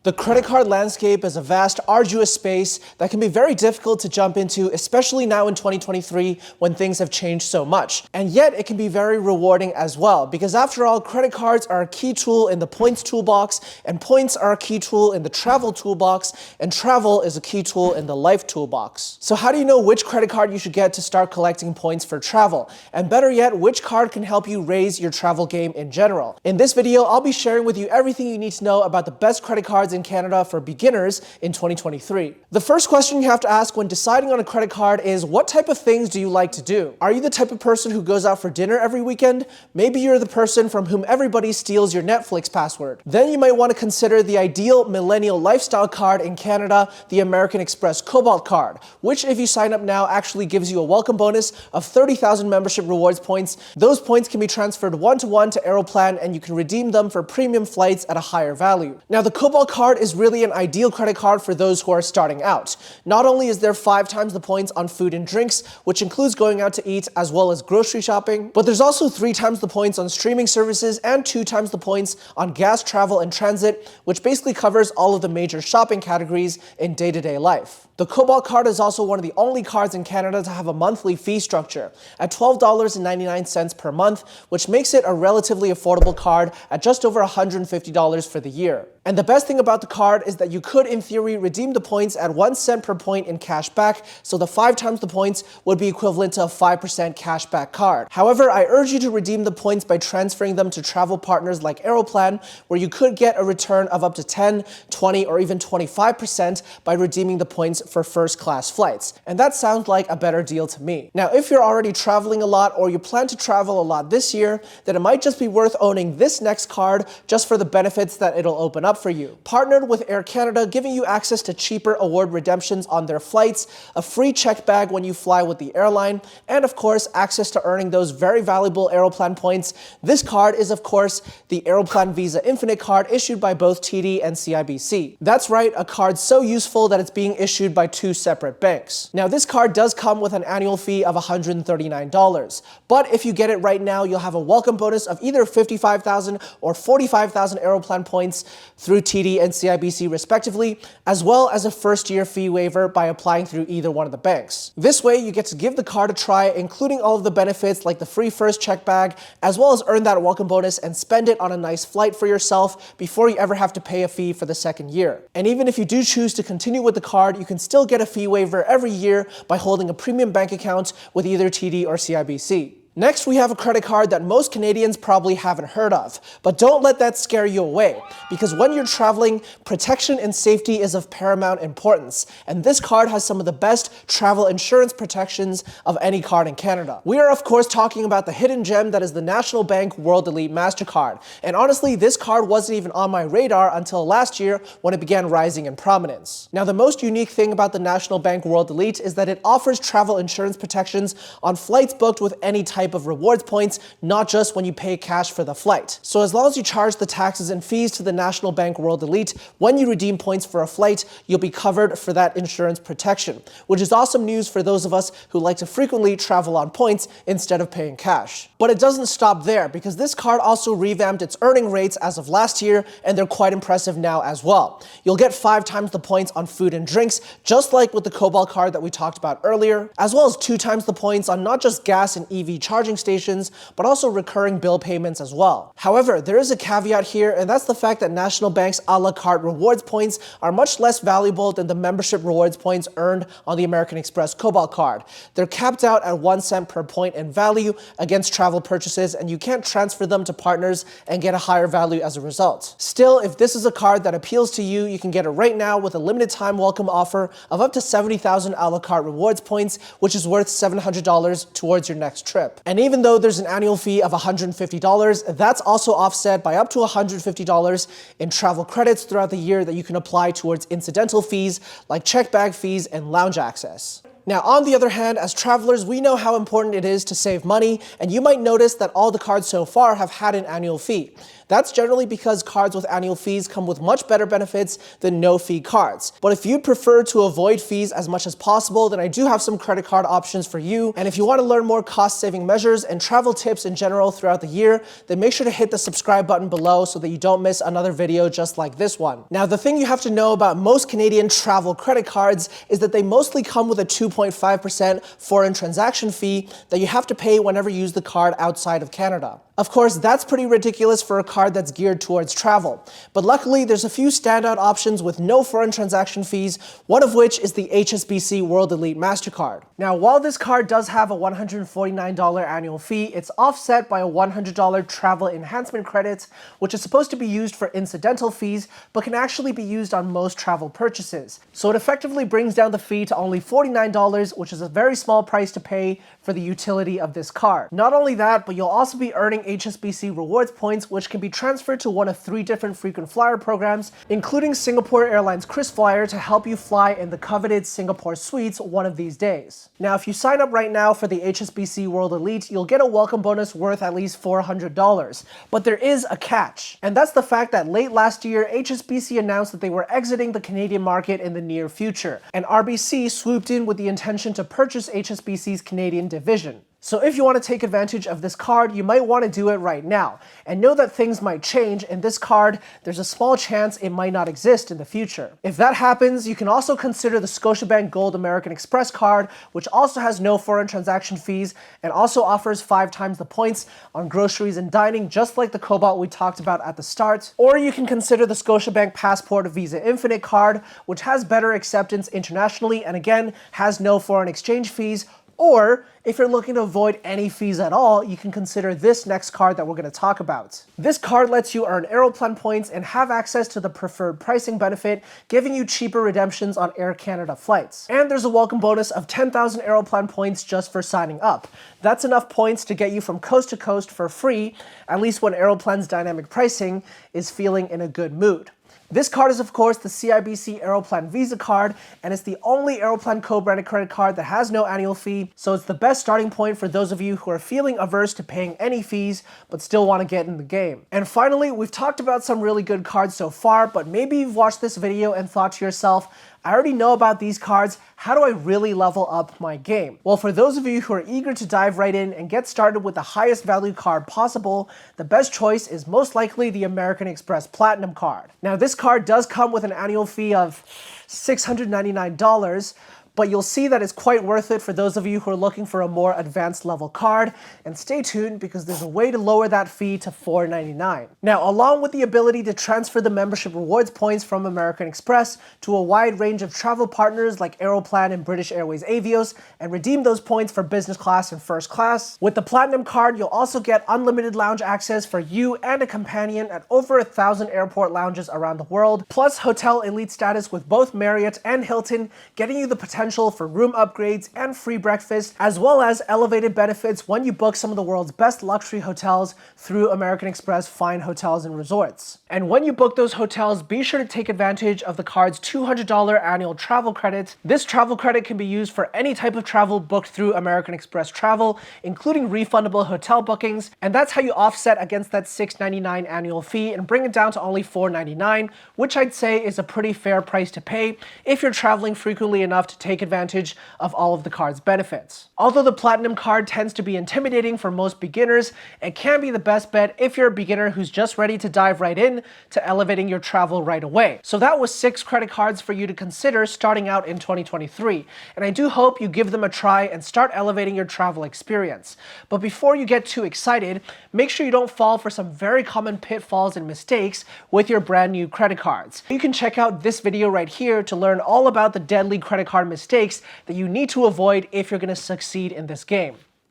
The credit card landscape is a vast, arduous space that can be very difficult to jump into, especially now in 2023 when things have changed so much. And yet it can be very rewarding as well, because after all, credit cards are a key tool in the points toolbox, and points are a key tool in the travel toolbox, and travel is a key tool in the life toolbox. So how do you know which credit card you should get to start collecting points for travel? And better yet, which card can help you raise your travel game in general? In this video, I'll be sharing with you everything you need to know about the best credit cards in Canada for beginners in 2023. The first question you have to ask when deciding on a credit card is, what type of things do you like to do? Are you the type of person who goes out for dinner every weekend? Maybe you're the person from whom everybody steals your Netflix password. Then you might want to consider the ideal millennial lifestyle card in Canada, the American Express Cobalt card, which if you sign up now actually gives you a welcome bonus of 30,000 membership rewards points. Those points can be transferred one-to-one to Aeroplan, and you can redeem them for premium flights at a higher value. Now, the Cobalt card is really an ideal credit card for those who are starting out. Not only is there 5 times the points on food and drinks, which includes going out to eat as well as grocery shopping, but there's also 3 times the points on streaming services and 2 times the points on gas, travel, and transit, which basically covers all of the major shopping categories in day-to-day life. The Cobalt card is also one of the only cards in Canada to have a monthly fee structure at $12.99 per month, which makes it a relatively affordable card at just over $150 for the year. And the best thing about the card is that you could, in theory, redeem the points at 1 cent per point in cash back, so the 5 times the points would be equivalent to a 5% cash back card. However, I urge you to redeem the points by transferring them to travel partners like Aeroplan, where you could get a return of up to 10, 20, or even 25% by redeeming the points for first-class flights. And that sounds like a better deal to me. Now, if you're already traveling a lot or you plan to travel a lot this year, then it might just be worth owning this next card just for the benefits that it'll open up for you. Partnered with Air Canada, giving you access to cheaper award redemptions on their flights, a free check bag when you fly with the airline, and of course, access to earning those very valuable Aeroplan points. This card is, of course, the Aeroplan Visa Infinite card issued by both TD and CIBC. That's right, a card so useful that it's being issued by 2 separate banks. Now, this card does come with an annual fee of $139, but if you get it right now, you'll have a welcome bonus of either 55,000 or 45,000 Aeroplan points through TD and CIBC respectively, as well as a first-year fee waiver by applying through either one of the banks. This way, you get to give the card a try, including all of the benefits like the free first check bag, as well as earn that welcome bonus and spend it on a nice flight for yourself before you ever have to pay a fee for the second year. And even if you do choose to continue with the card, you can still get a fee waiver every year by holding a premium bank account with either TD or CIBC. Next, we have a credit card that most Canadians probably haven't heard of, but don't let that scare you away, because when you're traveling, protection and safety is of paramount importance, and this card has some of the best travel insurance protections of any card in Canada. We are of course talking about the hidden gem that is the National Bank World Elite MasterCard, and honestly, this card wasn't even on my radar until last year when it began rising in prominence. Now, the most unique thing about the National Bank World Elite is that it offers travel insurance protections on flights booked with any type of rewards points, not just when you pay cash for the flight. So as long as you charge the taxes and fees to the National Bank World Elite, when you redeem points for a flight, you'll be covered for that insurance protection, which is awesome news for those of us who like to frequently travel on points instead of paying cash. But it doesn't stop there, because this card also revamped its earning rates as of last year, and they're quite impressive now as well. You'll get 5 times the points on food and drinks, just like with the Cobalt card that we talked about earlier, as well as 2 times the points on not just gas and EV charging stations, but also recurring bill payments as well. However, there is a caveat here, and that's the fact that National Bank's a la carte rewards points are much less valuable than the membership rewards points earned on the American Express Cobalt card. They're capped out at 1 cent per point in value against travel purchases, and you can't transfer them to partners and get a higher value as a result. Still, if this is a card that appeals to you, you can get it right now with a limited time welcome offer of up to 70,000 a la carte rewards points, which is worth $700 towards your next trip. And even though there's an annual fee of $150, that's also offset by up to $150 in travel credits throughout the year that you can apply towards incidental fees like check bag fees and lounge access. Now, on the other hand, as travelers, we know how important it is to save money, and you might notice that all the cards so far have had an annual fee. That's generally because cards with annual fees come with much better benefits than no-fee cards. But if you prefer to avoid fees as much as possible, then I do have some credit card options for you. And if you want to learn more cost-saving measures and travel tips in general throughout the year, then make sure to hit the subscribe button below so that you don't miss another video just like this one. Now, the thing you have to know about most Canadian travel credit cards is that they mostly come with a 2.5% foreign transaction fee that you have to pay whenever you use the card outside of Canada. Of course, that's pretty ridiculous for a card that's geared towards travel. But luckily, there's a few standout options with no foreign transaction fees, one of which is the HSBC World Elite MasterCard. Now, while this card does have a $149 annual fee, it's offset by a $100 travel enhancement credit, which is supposed to be used for incidental fees, but can actually be used on most travel purchases. So it effectively brings down the fee to only $49, which is a very small price to pay for the utility of this card. Not only that, but you'll also be earning HSBC rewards points, which can be transferred to one of 3 different frequent flyer programs, including Singapore Airlines KrisFlyer to help you fly in the coveted Singapore suites one of these days. Now, if you sign up right now for the HSBC World Elite, you'll get a welcome bonus worth at least $400. But there is a catch, and that's the fact that late last year, HSBC announced that they were exiting the Canadian market in the near future, and RBC swooped in with the intention to purchase HSBC's Canadian division. So if you want to take advantage of this card, you might want to do it right now. And know that things might change, and this card, there's a small chance it might not exist in the future. If that happens, you can also consider the Scotiabank Gold American Express card, which also has no foreign transaction fees and also offers 5 times the points on groceries and dining, just like the Cobalt we talked about at the start. Or you can consider the Scotiabank Passport Visa Infinite card, which has better acceptance internationally and again, has no foreign exchange fees. Or, if you're looking to avoid any fees at all, you can consider this next card that we're going to talk about. This card lets you earn Aeroplan points and have access to the preferred pricing benefit, giving you cheaper redemptions on Air Canada flights. And there's a welcome bonus of 10,000 Aeroplan points just for signing up. That's enough points to get you from coast to coast for free, at least when Aeroplan's dynamic pricing is feeling in a good mood. This card is, of course, the CIBC Aeroplan Visa card, and it's the only Aeroplan co-branded credit card that has no annual fee, so it's the best starting point for those of you who are feeling averse to paying any fees, but still want to get in the game. And finally, we've talked about some really good cards so far, but maybe you've watched this video and thought to yourself, I already know about these cards, how do I really level up my game? Well, for those of you who are eager to dive right in and get started with the highest value card possible, the best choice is most likely the American Express Platinum card. Now, this card does come with an annual fee of $699, but you'll see that it's quite worth it for those of you who are looking for a more advanced level card, and stay tuned because there's a way to lower that fee to $499. Now, along with the ability to transfer the membership rewards points from American Express to a wide range of travel partners like Aeroplan and British Airways Avios, and redeem those points for business class and first class, with the Platinum card, you'll also get unlimited lounge access for you and a companion at over 1,000 airport lounges around the world, plus hotel elite status with both Marriott and Hilton, getting you the potential for room upgrades and free breakfast, as well as elevated benefits when you book some of the world's best luxury hotels through American Express Fine Hotels and Resorts. And when you book those hotels, be sure to take advantage of the card's $200 annual travel credit. This travel credit can be used for any type of travel booked through American Express Travel, including refundable hotel bookings, and that's how you offset against that $699 annual fee and bring it down to only $499, which I'd say is a pretty fair price to pay if you're traveling frequently enough to take advantage of all of the card's benefits. Although the Platinum card tends to be intimidating for most beginners, it can be the best bet if you're a beginner who's just ready to dive right in to elevating your travel right away. So that was 6 credit cards for you to consider starting out in 2023, and I do hope you give them a try and start elevating your travel experience. But before you get too excited, make sure you don't fall for some very common pitfalls and mistakes with your brand new credit cards. You can check out this video right here to learn all about the deadly credit card mistakes that you need to avoid if you're going to succeed in this game.